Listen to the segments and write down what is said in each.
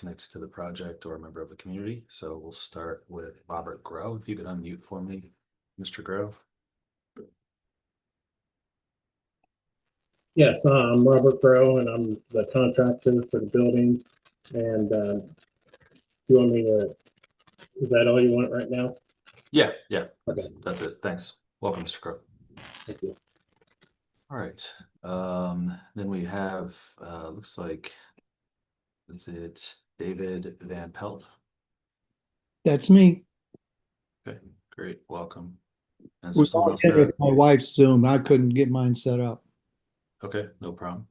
connected to the project or a member of the community. So we'll start with Robert Grow. If you could unmute for me, Mr. Grow. Yes, I'm Robert Grow, and I'm the contractor for the building. And you want me to, is that all you want right now? Yeah, that's it. Thanks. Welcome, Mr. Grow. Thank you. All right. Then we have, looks like, is it David Van Pelt? That's me. Okay, great. Welcome. And is there someone else With there? my wife's Zoom. I couldn't get mine set up. Okay, no problem.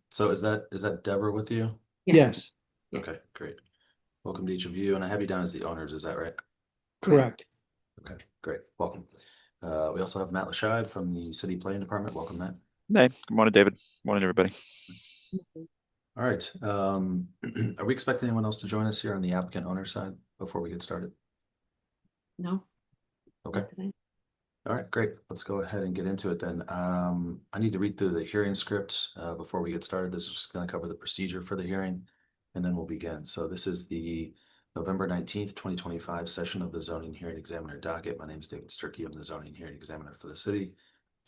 So is that Deborah with you? Yes, Okay, great. Welcome to each of you. And I have you down as the owners, is that right? correct. Okay, great. Welcome. We also have Matt Lashide from the City Planning Department. Welcome, Matt. Hey, good morning, David. Morning, everybody. All right. Are we expecting anyone else to join us here on the applicant owner side before we get started? No. Okay. All right, great. Let's go ahead and get into it then. I need to read through the hearing script before we get started. This is just going to cover the procedure for the hearing, and then we'll begin. So this is the November 19th, 2025 session of the Zoning Hearing Examiner docket. My name is David Sturkey. I'm the Zoning Hearing Examiner for the city.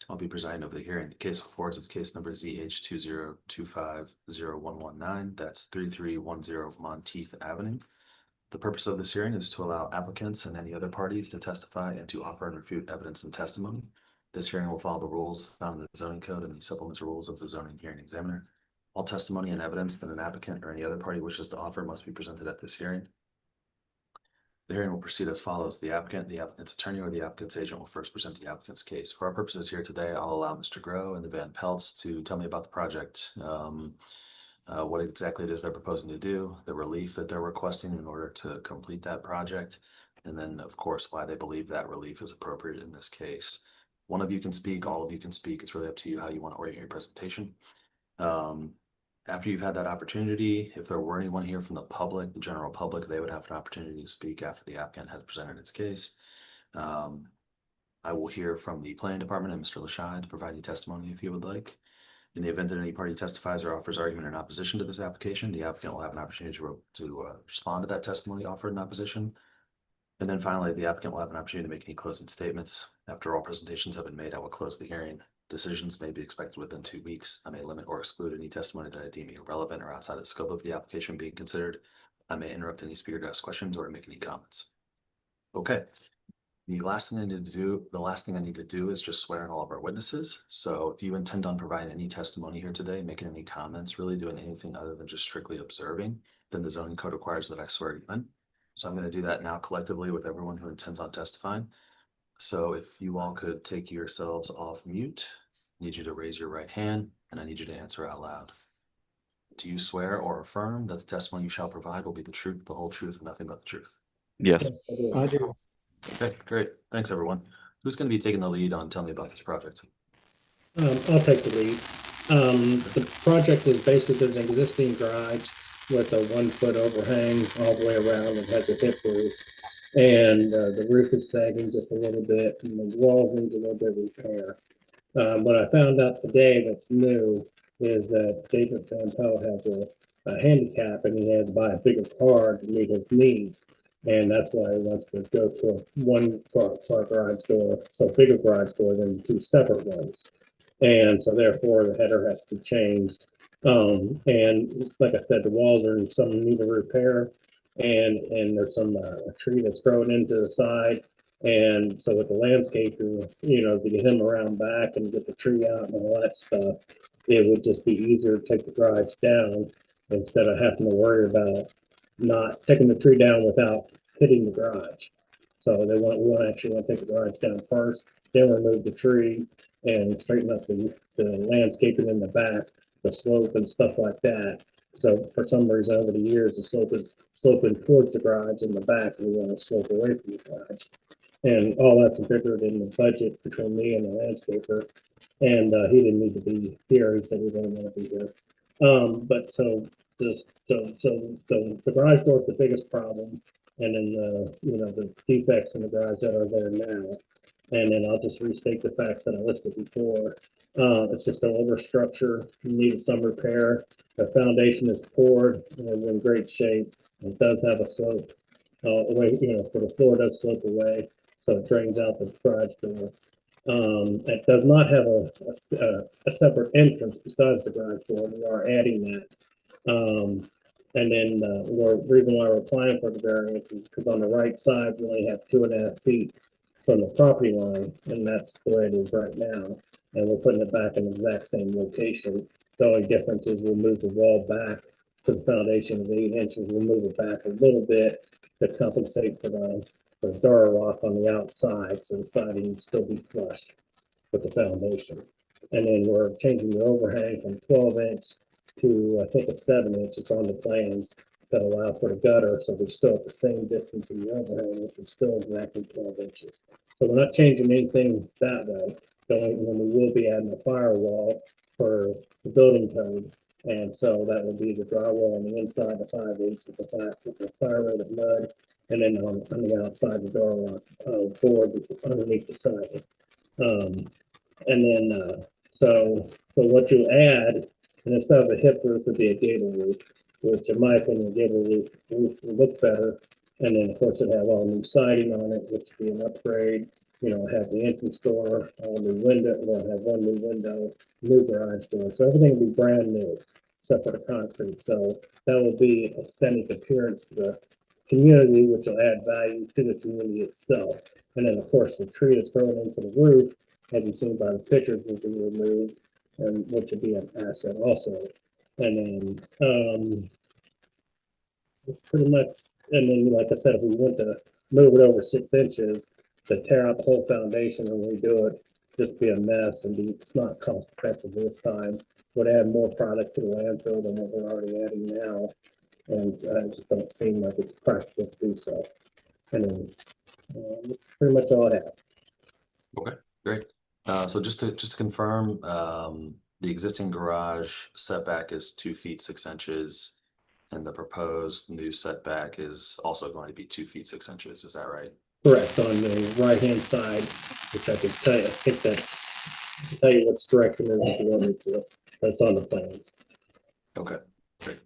I'll be presiding over the hearing. The case before us is case number ZH20250119. That's 3310 Monteith Avenue. The purpose of this hearing is to allow applicants and any other parties to testify and to offer and refute evidence and testimony. This hearing will follow the rules found in the zoning code and the supplemental rules of the Zoning Hearing Examiner. All testimony and evidence that an applicant or any other party wishes to offer must be presented at this hearing. The hearing will proceed as follows. The applicant, the applicant's attorney, or the applicant's agent will first present the applicant's case. For our purposes here today, I'll allow Mr. Grow and the Van Pelts to tell me about the project, what exactly it is they're proposing to do, the relief that they're requesting in order to complete that project, and then, of course, why they believe that relief is appropriate in this case. One of you can speak, all of you can speak. It's really up to you how you want to orient your presentation. After you've had that opportunity, if there were anyone here from the public, the general public, they would have an opportunity to speak after the applicant has presented its case. I will hear from the planning department and Mr. Lashide to provide any testimony if you would like. In the event that any party testifies or offers argument in opposition to this application, the applicant will have an opportunity to respond to that testimony offered in opposition. And then finally, the applicant will have an opportunity to make any closing statements. After all presentations have been made, I will close the hearing. Decisions may be expected within 2 weeks. I may limit or exclude any testimony that I deem irrelevant or outside the scope of the application being considered. I may interrupt any speaker to ask questions or make any comments. Okay. The last thing I need to do is just swear in all of our witnesses. So if you intend on providing any testimony here today, making any comments, really doing anything other than just strictly observing, then the zoning code requires that I swear you in. So I'm going to do that now collectively with everyone who intends on testifying. So if you all could take yourselves off mute, I need you to raise your right hand and I need you to answer out loud. Do you swear or affirm that the testimony you shall provide will be the truth, the whole truth, and nothing but the truth? Yes. I do. Okay, great. Thanks, everyone. Who's going to be taking the lead on telling me about this project? I'll take the lead. The project is basically an existing garage with a 1 foot overhang all the way around. It has a hip roof, and the roof is sagging just a little bit, and the walls need a little bit of repair. What I found out today that's new is that David Van Pelt has a handicap, and he had to buy a bigger car to meet his needs. And that's why he wants to go to a 1 car garage door, so a bigger garage door than 2 separate ones. And so therefore the header has to be changed. And like I said, the walls are in some need of repair, and there's some a tree that's growing into the side. And so with the landscaper, to get him around back and get the tree out and all that stuff, it would just be easier to take the garage down instead of having to worry about not taking the tree down without hitting the garage. So we actually want to take the garage down first, then remove the tree and straighten up the landscaping in the back, the slope and stuff like that. So for some reason over the years, the slope is sloping towards the garage in the back, and we want to slope away from the garage. And all that's figured in the budget between me and the landscaper. And he didn't need to be here. He said he didn't want to be here. But so the garage door is the biggest problem, and then the defects in the garage that are there now. And then I'll just restate the facts that I listed before. It's just an older structure, needed some repair. The foundation is poured and is in great shape. It does have a slope, away, so the floor does slope away, so it drains out the garage door. It does not have a separate entrance besides the garage door. We are adding that. And then the reason why we're applying for the variance is because on the right side, we only have 2.5 feet from the property line, and that's the way it is right now. And we're putting it back in the exact same location. The only difference is we'll move the wall back because the foundation is 8 inches. We'll move it back a little bit to compensate for the door lock on the outside, so the siding will still be flush with the foundation. And then we're changing the overhang from 12-inch to, I think, a 7-inch. It's on the plans that allow for the gutter, so we're still at the same distance in the overhang, which is still exactly 12 inches. So we're not changing anything that way. And we will be adding a firewall for the building code. And so that will be the drywall on the inside, the 5/8 with the fire rated mud, and then on the outside, the door lock board underneath the siding. And then, so what you add, and instead of a hip roof, would be a gable roof, which in my opinion, gable roof will look better. And then, of course, it have all new siding on it, which would be an upgrade. Have the entrance door, all new window, we'll have one new window, new garage door. So everything will be brand new, except for the concrete. So that will be aesthetic appearance to the community, which will add value to the community itself. And then, of course, the tree that's growing into the roof, as you've seen by the pictures, will be removed, and which would be an asset also. And then, it's pretty much, and then, like I said, if we went to move it over 6 inches, to tear out the whole foundation and redo it, just be a mess, and it's not cost effective this time. Would add more product to the landfill than what we're already adding now, and it just don't seem like it's practical to do so. And then that's pretty much all I have. Okay, great. So just to confirm, the existing garage setback is 2 feet 6 inches, and the proposed new setback is also going to be 2 feet 6 inches. Is that right? Correct, on the right-hand side, which I can tell you, I think tell you which direction is if you want me to. That's on the plans. Okay, great.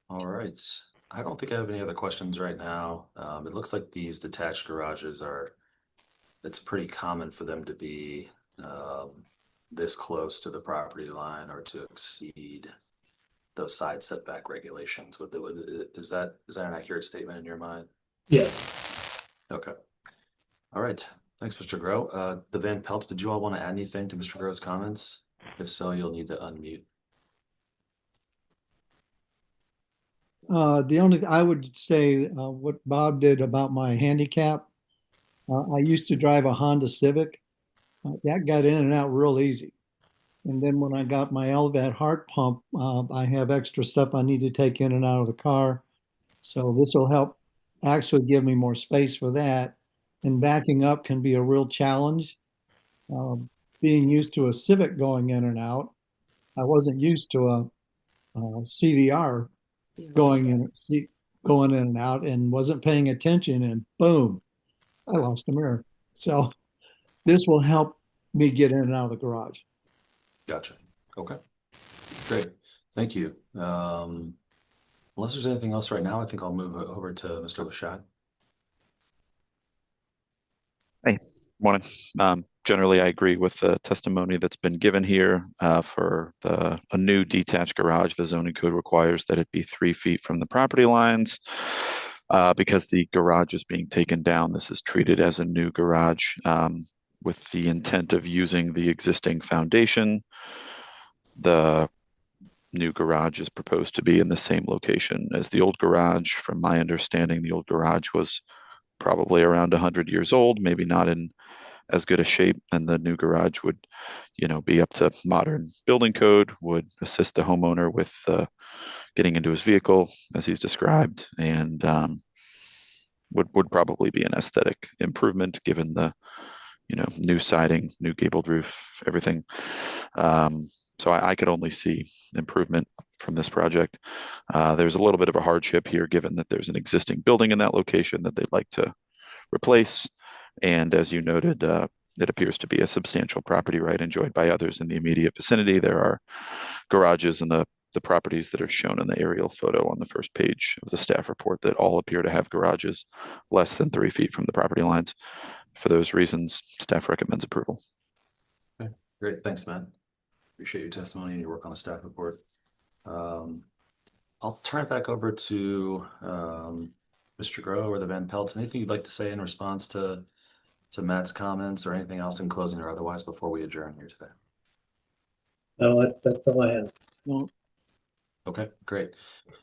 All right. I don't think I have any other questions right now. It looks like these detached garages it's pretty common for them to be this close to the property line or to exceed those side setback regulations. Is that an accurate statement in your mind? Yes. Okay. All right. Thanks, Mr. Groh. The Van Pelts, did you all want to add anything to Mr. Groh's comments? If so, you'll need to unmute. The only, I would say what Bob did about my handicap. I used to drive a Honda Civic. That got in and out real easy. And then when I got my LVAD heart pump, I have extra stuff I need to take in and out of the car. So this will help actually give me more space for that. And backing up can be a real challenge. Being used to a Civic going in and out, I wasn't used to a CVR going in and out, and wasn't paying attention, and boom, I lost a mirror. So this will help me get in and out of the garage. Gotcha. Okay. Great. Thank you. Unless there's anything else right now, I think I'll move it over to Mr. Lashad. Hey, morning. Generally, I agree with the testimony that's been given here for a new detached garage. The zoning code requires that it be 3 feet from the property lines. Because the garage is being taken down, this is treated as a new garage with the intent of using the existing foundation. The new garage is proposed to be in the same location as the old garage. From my understanding, the old garage was probably around 100 years old, maybe not in as good a shape, and the new garage would, be up to modern building code, would assist the homeowner with getting into his vehicle as he's described, and would probably be an aesthetic improvement given the, new siding, new gabled roof, everything. So I could only see improvement from this project. There's a little bit of a hardship here, given that there's an existing building in that location that they'd like to replace. And as you noted, it appears to be a substantial property right enjoyed by others in the immediate vicinity. There are garages in the properties that are shown in the aerial photo on the first page of the staff report that all appear to have garages less than 3 feet from the property lines. For those reasons, staff recommends approval. Okay, great. Thanks, Matt. Appreciate your testimony and your work on the staff report. I'll turn it back over to Mr. Groh or the Van Pelts. Anything you'd like to say in response to Matt's comments or anything else in closing or otherwise before we adjourn here today? No, that's all I have. Well, Okay, great.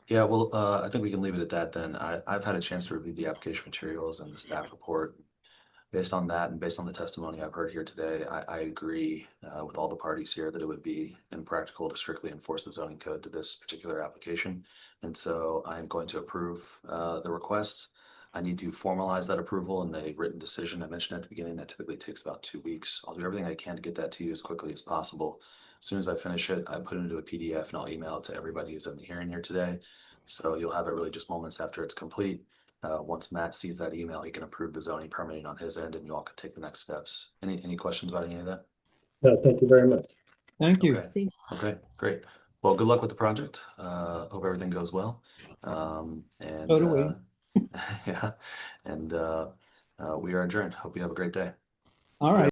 Yeah, well, I think we can leave it at that then. I've had a chance to review the application materials and the staff report. Based on that and based on the testimony I've heard here today, I agree with all the parties here that it would be impractical to strictly enforce the zoning code to this particular application. And so I'm going to approve the request. I need to formalize that approval in a written decision. I mentioned at the beginning that typically takes about 2 weeks. I'll do everything I can to get that to you as quickly as possible. As soon as I finish it, I put it into a PDF and I'll email it to everybody who's in the hearing here today. So you'll have it really just moments after it's complete. Once Matt sees that email, he can approve the zoning permitting on his end and you all can take the next steps. Any questions about any of that? No, thank you very much. thank you. Okay, okay, great. Well, good luck with the project. Hope everything goes well. And So do we. yeah, and we are adjourned. Hope you have a great day. All right.